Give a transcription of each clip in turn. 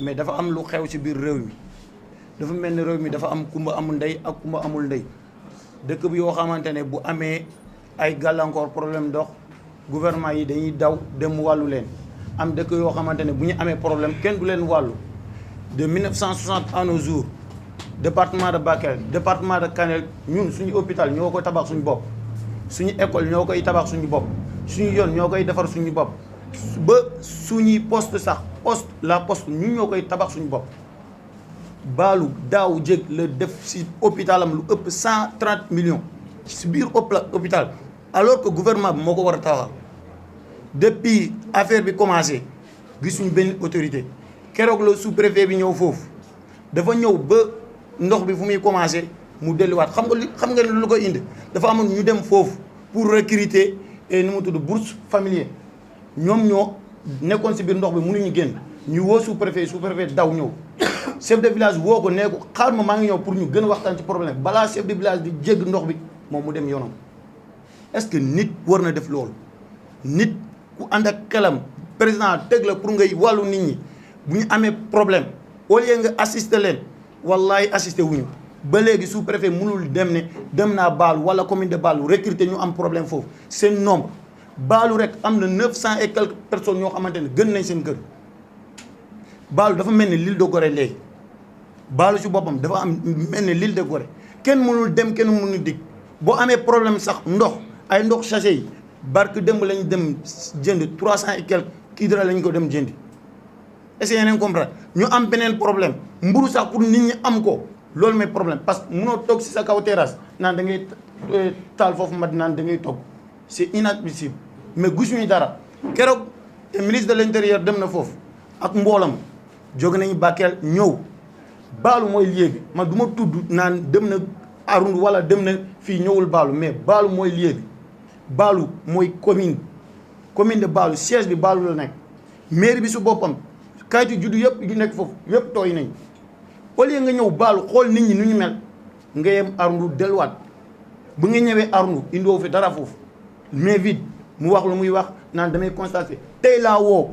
mais dafa am lu xew ci biir réew mi dafa mel ni réew mi dafa am kumba amul ndey ak kumba amul ndey dëkk bi yoo xamante ne bu amee ay gàllankoor problème ndox gouvernement yi dañuy daw dem wàllu leen am dëkk yoo xamante ne bu ñu amee problème kenn du leen wàllu de 1960 à nos jours département de Bakel département de Kanel ñun suñu hôpital ñoo koy tabax suñu bopp suñu école ñoo koy tabax suñu bopp suñu yoon ñoo koy defar suñu bopp ba suñuy poste sax la poste ñun ñoo koy tabax suñu bopp baalu daaw jég la def si hôpitalam lu ëpp 130 millions si biir hôpital alors que gouvernement bi moo ko war a taxawal depuis affaire bi commencé gisuñu benn autorité keroog la sous-préfet bi ñëw foofu dafa ñëw ba ndox bi fu muy commencé mu delluwaat xam nga lu ko indi dafa amoon ñu dem foofu pour recruter nu mu tudd bourse familier ñoom ñoo nekkoon si biir ndox bi mënuñu génn ñu woo sous-préfet daw ñëw chef de village woo ko nee ko xaar ma maa ngi ñëw pour ñu gën a waxtaan ci problème balaa chef de village di jégg ndox bi moom mu dem yoonam est-ce que nit war na def loolu nit ku ànd ak xelam président teg la pour ngay wàllu nit ñi bu ñu amee problème au lieu nga assister leen wallahi assister wuñu ba léegi sous-préfet mënul dem ne dem naa Baalu wala commune de Baalu recruter ñu am problème foofu seen nombre Baalu rek am na 900 et quelques personnes ñoo xamante ne gën nañ seen kër Baalu dafa mel ni l'île de Gorée léegi Baalu ci boppam dafa am mel ni l'île de Gorée kenn mënul dem kenn mënul dig boo amee problème sax ndox ay ndox sachet yi barke démb lañ dem jënd 300 et quelques kii dara lañ ko dem jëndi essayé nañ comprendre ñu am beneen problème mburu sax pour nit ñi am ko loolu mooy problème parce que mënoo toog si sa kaw terrasse naan da ngay taal foofu mat naan da ngay togg c'est inadmissible mais gisuñu dara keroog ministre de l'intérieur dem na foofu ak mboolam jóge nañu Bakel ñëw Baalu mooy lieu bi man du ma tudd naan dem na Arundu wala dem na fii ñëwul Baalu mais Baalu mooy lieu bi Baalu mooy commune de Baalu siège bi Baalu la nekk mairie bi su boppam kayitu juddu yëpp yu nekk foofu yëpp tooy nañ au lieu nga ñëw Baalu xool nit ñi nu ñu mel nga yem Arundu delluwaat bu nga ñëwee Arundu indiwoo fi dara foofu mais vide mu wax lu muy wax naan damay constater tey laa woo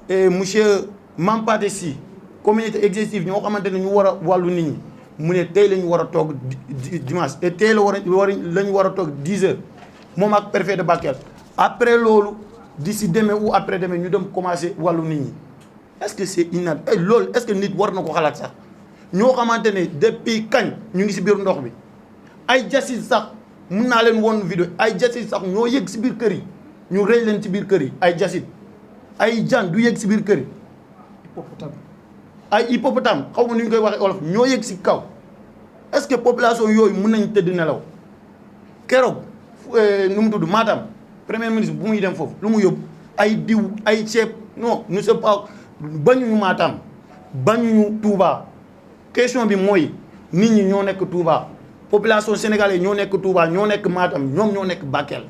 monsieur Mampaté Sy communauté exécutive ñoo xamante ne ñu war a wàllu nit ñi mu ne tey la ñu war a toog dimanche et tey la ñu war a toog 10 heures moom ak préfet de Bakel après loolu d'ici demain ou après demain ñu dem commencer wàllu nit ñi est-ce que c'est inadmissible loolu est-ce que nit war na ko xalaat sax ñoo xamante ne depuis kañ ñu ngi si biir ndox bi ay jasit sax mun naa leen woon vidéo ay jasit sax ñoo yëg si biir kër yi ñu rëy leen ci biir kër yi ay jasit ay jan du yëg si biir kër yi ay hippopotame xaw ma nu ñu koy waxee olof ñoo yëg si kaw est-ce que population yooyu mun nañ tëdd nelaw keroog nu mu tudd Matam premier ministre bu muy dem foofu lu mu yóbbu ay diw ay ceeb non nous sommes pas bañuñu Matam bañuñu Touba question bi mooy nit ñi ñoo nekk Touba population sénégalaise ñoo nekk Touba ñoo nekk Matam ñoom ñoo nekk Bakel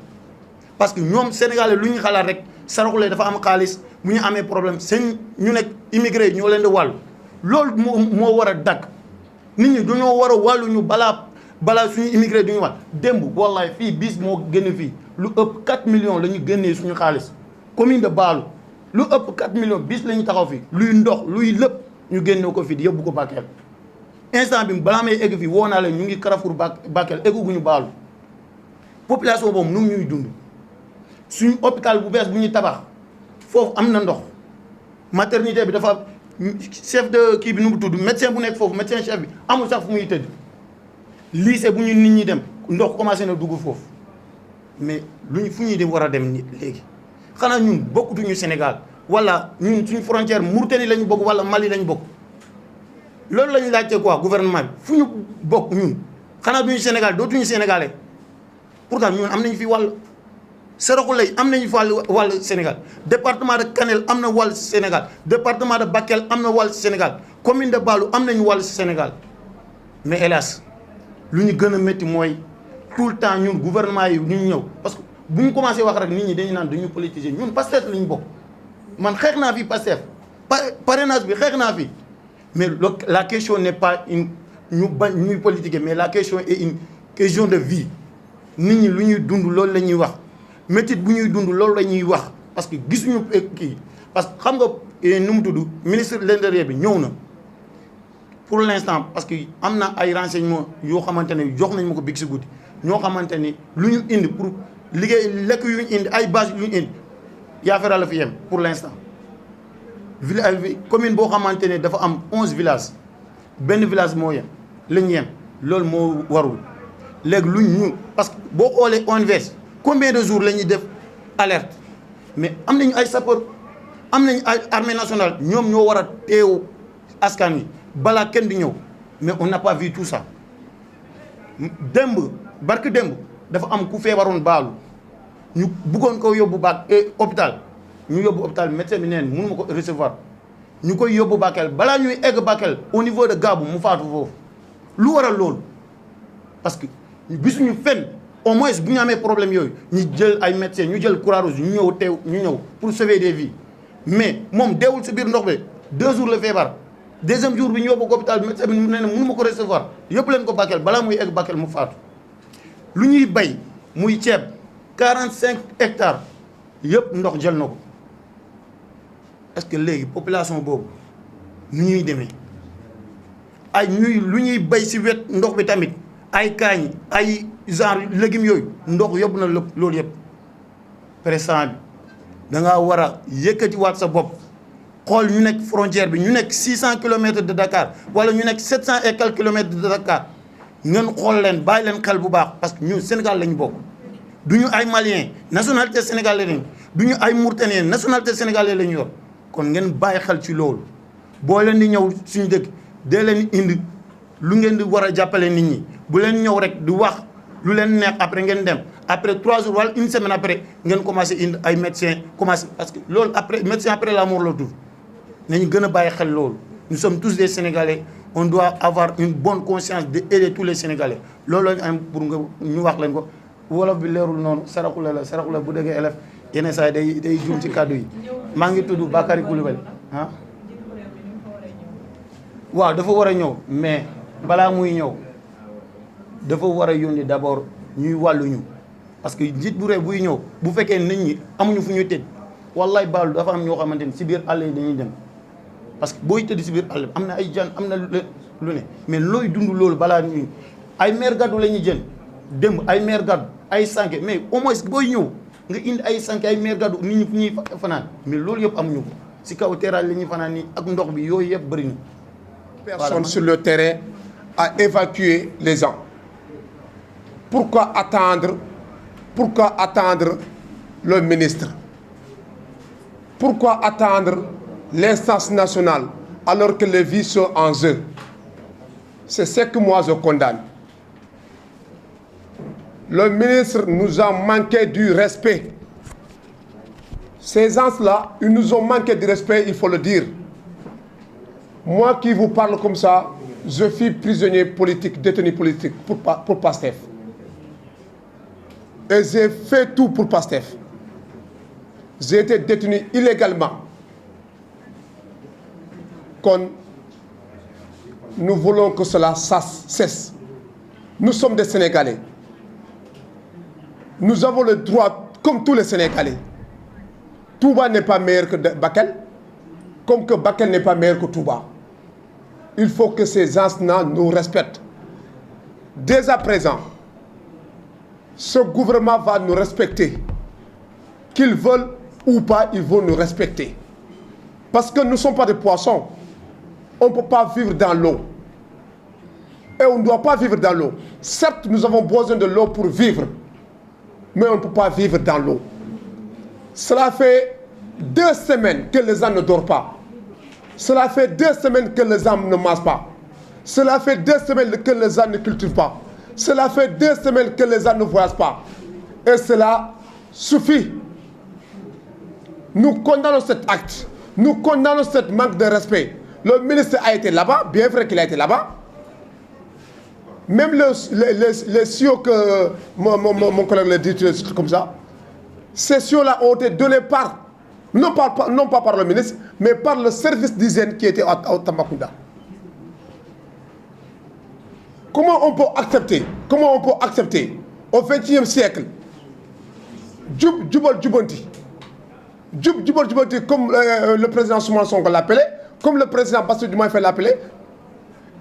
parce que ñoom sénégalais lu ñu xalaat rek saraxule dafa am xaalis bu ñu amee problème seen ñu nekk immigré yi ñoo leen di wàllu loolu moo war a dakk nit ñi dañoo war a wàllu ñu balaa suñu immigré du ñu wax démb wallahi fii bis moo génn fii lu ëpp 4 millions la ñu génnee suñu xaalis commune de Baalu lu ëpp 4 millions bis la ñu taxaw fii luy ndox luy lépp ñu génne ko fii di yóbbu ko Bakel instant bi balaa may egg fii woo naa leen ñu ngi Carrefour Bakel egguñu Baalu population boobu nu mu ñuy dund suñu hôpital bu bees bu ñuy tabax foofu am na ndox maternité bi dafa chef de kii bi nu mu tudd médecin bu nekk foofu médecin chef bi amul sax fu muy tëdd lycée bu ñu nit ñi dem ndox commencé na dugg foofu mais fu ñuy dem war a dem léegi xanaa ñun bokkutuñu Sénégal wala ñun suñu frontière Mauritanie lañu bokk wala Mali lañu bokk loolu la ñu laajte quoi gouvernement bi fu ñu bokk ñun xanaa duñu Sénégal dootuñu sénégalais pourtant ñun am nañu fi wàll Saraxule am nañu fi wàll Sénégal département de Kanel am na wàll Sénégal département de Bakel am na wàll Sénégal commune de Baalu am nañu wàll Sénégal mais hélas lu ñu gën a métti mooy tout le temps ñun gouvernement yi ñu ñëw parce que bu ñu commencé wax rek nit ñi dañu naan dañu politiser ñun Pastef la ñu bokk man xeex naa fi Pastef parrainage bi xeex naa fi mais la question n'est pas une ñu bañ ñuy politiquer mais la question est une question de vie nit ñi lu ñuy dund loolu la ñuy wax métit bu ñuy dund loolu la ñuy wax parce que gisuñu kii parce que xam nga nu mu tudd ministre de l'intérieur bi ñëw na pour l'instant parce que am na ay renseignements yoo xamante ne jox nañ ma ko big si guddi ñoo xamante ni lu ñu indi pour liggéey lekk yu ñu indi ay bâche yu ñu indi Yaafara la fi yem pour l'instant village commune boo xamante ne dafa am 11 villages benn village moo yem la ñu yem loolu moo warul léegi lu ñu parce que boo xoolee ONVS combien de jours la ñuy def alerte mais am nañu ay sapeur am nañu ay armée nationale ñoom ñoo war a teew askan wi balaa kenn di ñëw mais on n'a pas vu tout ça démb barke démb dafa am ku feebaroon baalu ñu buggoon ko yóbbu hôpital ñu yóbbu hôpital médecin bi neen mënu ma ko recevoir ñu koy yóbbu Bakel balaa ñuy egg Bakel au niveau de Gabou mu faatu foofu lu waral loolu parce que gisuñu fenn au moins bu ñu amee problème yooyu ñu jël ay médecins ñu jël Croix-Rouge ñu ñëw pour sauver des vies mais moom deewul si biir ndox bi 2 jours la feebar deuxième jour bi ñu yóbbu ko hôpital médecin bi nee na mënu ma ko recevoir yëpp leen ko Bakel balaa muy egg Bakel mu faatu lu ñuy bay muy ceeb 45 hectares yëpp ndox jël na ko est-ce que léegi population boobu nu ñuy demee ay lu ñuy bay si wet ndox bi tamit ay kaañ ay genre légumes yooyu ndox yóbbu na lépp loolu yëpp président bi da ngaa war a yëkkatiwaat sa bopp xool ñu nekk frontière bi ñu nekk 600 kilomètres de Dakar wala ñu nekk 700 et quelques kilomètres de Dakar ngeen xool leen bàyyi leen xel bu baax parce que ñun Sénégal lañu bokk du ñu ay Maliens nationalité sénégalaise lañu du ñu ay Mauritaniens nationalité sénégalaise lañu yor kon ngeen bàyyi xel ci loolu boo leen di ñëw suñu dëkk dee leen indi lu ngeen di war a jàppale nit ñi bu leen ñëw rek di wax lu leen neex après ngeen dem après 3 jours wala une semaine après ngeen commencé indi ay médecins commencé parce que loolu après médecin après la mort la tudd nañu gën a bàyyi xel loolu nous sommes tous des Sénégalais on doit avoir une bonne conscience de aider tous les Sénégalais loolu lañu am pour nga ñu wax leen ko wolof bi leerul noonu saraxule la bu déggee élève yenn saa yi day juum ci kàddu yi maa ngi tudd Bakary Coulibaly ah waaw dafa war a ñëw mais balaa muy ñëw dafa war a yónni d'abord ñuy wàlluñu parce que njiit bu réew buy ñëw bu fekkee nit ñi amuñu fu ñuy tëj wallaay baalu dafa am ñoo xamante ni si biir àll yi dañuy dem parce que booy tëdd si biir àll am na ay jaan am na lu ne mais looy dund loolu balaa ñuy ay maire gaddu la ñuy jël démb ay maire gaddu ay sànke mais au moins booy ñëw nga indi ay sànke ay maire gaddu nit ñi fu ñuy fanaan mais loolu yëpp amuñu ko si kaw terrain la ñuy fanaan nii ak ndox bi yooyu yëpp bëri na. Personne sur le terrain à évacuer les gens. Pourquoi attendre le ministre? Pourquoi attendre l'instance nationale alors que les vies sont en jeu? C'est ce que moi je condamne. Le ministre nous a manqué du respect. Ces gens-là, ils nous ont manqué du respect, il faut le dire. Moi qui vous parle comme ça, je suis prisonnier politique, détenu politique pour PASTEF. Et j'ai fait tout pour PASTEF. J'ai été détenu illégalement. Nous voulons que cela cesse. Nous sommes des Sénégalais. Nous avons le droit, comme tous les Sénégalais. Touba n'est pas meilleur que Bakel, comme que Bakel n'est pas meilleur que Touba. Il faut que ces gens-là nous respectent. Dès à présent, ce gouvernement va nous respecter. Qu'ils veulent ou pas, ils vont nous respecter. Parce que nous ne sommes pas des poissons. On ne peut pas vivre dans l'eau. Et on ne doit pas vivre dans l'eau. Certes, nous avons besoin de l'eau pour vivre. Mais on ne peut pas vivre dans l'eau. Cela fait 2 semaines que les gens ne dorment pas. Cela fait 2 semaines que les gens ne mangent pas. Cela fait 2 semaines que les gens ne cultivent pas. Cela fait 2 semaines que les gens ne voyagent pas. Et cela suffit. Nous condamnons cet acte. Nous condamnons ce manque de respect. Le ministre a été là-bas, bien vrai qu'il a été là-bas. Même les siaux que mon collègue l'a dit comme ça, ces siaux-là ont été donnés non pas par le ministre, mais par le service d'hygiène qui était à Tambacounda. Comment on peut accepter au XXe siècle, Djubal Djubanti, comme le président Ousmane Sonko l'appelait, comme le président Bassirou Diomaye Faye l'appelait,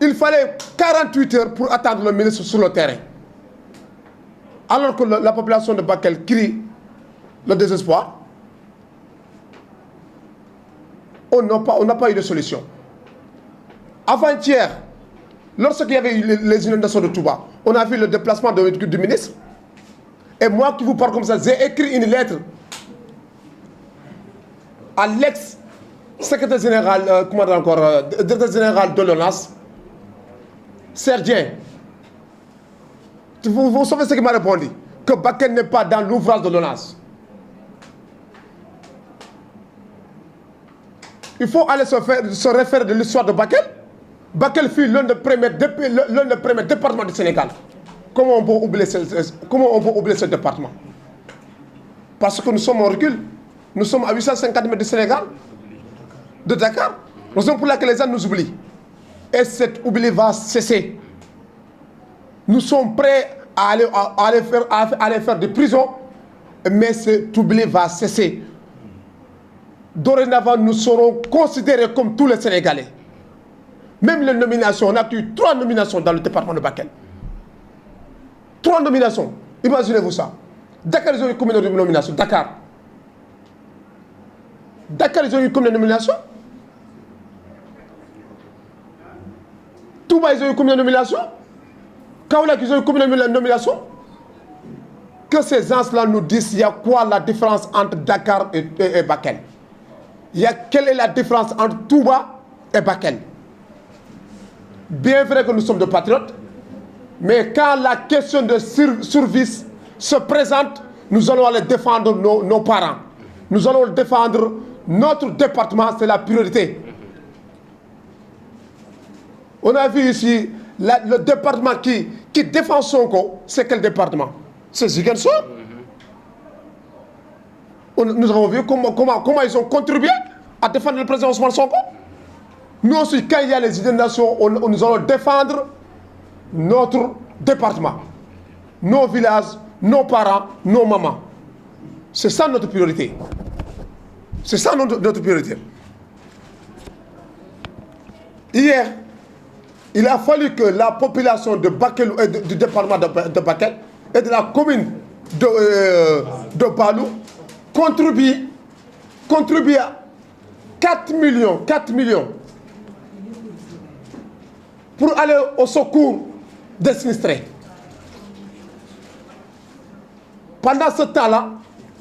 il fallait 48 heures pour attendre le ministre sur le terrain. Alors que la population de Bakel crie le désespoir, on n'a pas eu de solution. Avant-hier, lorsqu'il y avait eu les inondations de Touba, on a vu le déplacement du ministre. Et moi qui vous parle comme ça, j'ai écrit une lettre à l'ex-secrétaire général, directeur général de l'ONAS, Sergien. Vous savez ce qu'il m'a répondu? Que Bakel n'est pas dans l'ouvrage de l'ONAS. Il faut aller se référer de l'histoire de Bakel. Bakel fut l'un des premiers départements du Sénégal. Comment on peut oublier ce département? Parce que nous sommes en recul. Nous sommes à 850 mètres du Sénégal, de Dakar. Raison pour laquelle les gens nous oublient. Et cet oubli va cesser. Nous sommes prêts à aller faire des prisons, mais cet oubli va cesser. Dorénavant, nous serons considérés comme tous les Sénégalais. Même les nominations, on a eu 3 nominations dans le département de Bakel. 3 nominations. Imaginez-vous ça. Dakar, ils ont eu combien de nominations? Dakar, ils ont eu combien de nominations? Touba, ils ont eu combien de nominations? Kaolack, ils ont eu combien de nominations? Que ces gens-là nous disent, il y a quoi la différence entre Dakar et Bakel? Quelle est la différence entre Touba et Bakel? Bien vrai que nous sommes des patriotes, mais quand la question de survie se présente, nous allons aller défendre nos parents. Nous allons défendre notre département, c'est la priorité. On a vu ici le département qui défend Sonko, c'est quel département? C'est Ziguinchor. Nous avons vu comment ils ont contribué à défendre le président Ousmane Sonko. Nous aussi, quand il y a les inondations, nous allons défendre notre département, nos villages, nos parents, nos mamans. C'est ça notre priorité. C'est ça notre priorité. Hier, il a fallu que la population de Bakel, du département de Bakel et de la commune de Balou contribue à 4 millions pour aller au secours des sinistrés. Pendant ce temps-là,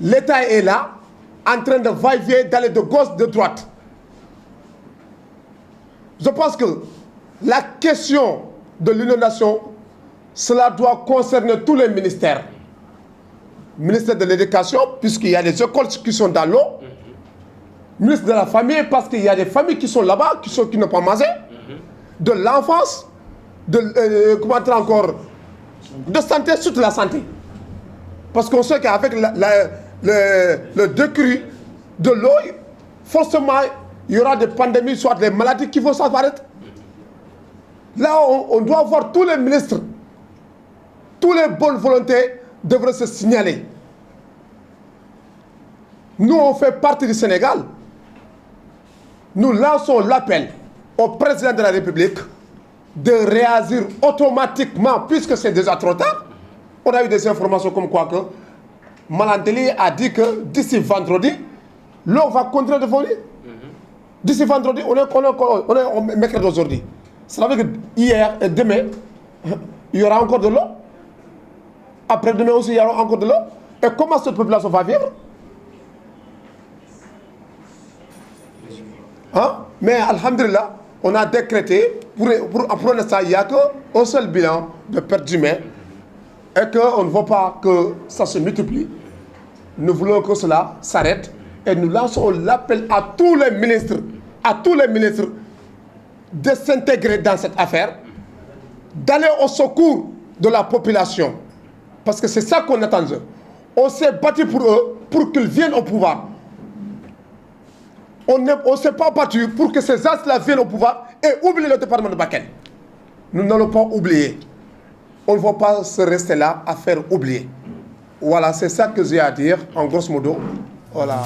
l'État est là, en train de va-et-vient, d'aller de gauche, de droite. Je pense que la question de l'inondation, cela doit concerner tous les ministères. Ministère de l'Éducation, puisqu'il y a des écoles qui sont dans l'eau. Ministre de la Famille, parce qu'il y a des familles qui sont là-bas, qui n'ont pas mangé. De l'enfance, de santé, surtout la santé. Parce qu'on sait qu'avec le décrue de l'eau, forcément, il y aura des pandémies, soit des maladies qui vont s'apparaître. Là, on doit voir tous les ministres, tous les bonnes volontés devraient se signaler. Nous, on fait partie du Sénégal. Nous lançons l'appel au président de la République de réagir automatiquement, puisque c'est déjà trop tard. On a eu des informations comme quoi que Malanteli a dit que d'ici vendredi, l'eau va continuer de venir. D'ici vendredi, on est mercredi aujourd'hui. Ça veut dire que hier et demain, il y aura encore de l'eau. Après-demain aussi, il y aura encore de l'eau. Et comment cette population va vivre? Hein? Mais alhamdulillah, on a décrété, pour l'instant, il n'y a qu'un seul bilan de pertes humaines et qu'on ne veut pas que ça se multiplie. Nous voulons que cela s'arrête et nous lançons l'appel à tous les ministres, de s'intégrer dans cette affaire, d'aller au secours de la population. Parce que c'est ça qu'on attend d'eux. On s'est battu pour eux, pour qu'ils viennent au pouvoir. On ne s'est pas battu pour que ces gens-là viennent au pouvoir et oublient le département de Bakel. Nous n'allons pas oublier. on ne va pas se rester là à faire oublier. Voilà, c'est ça que j'ai à dire, en grosso modo. Voilà.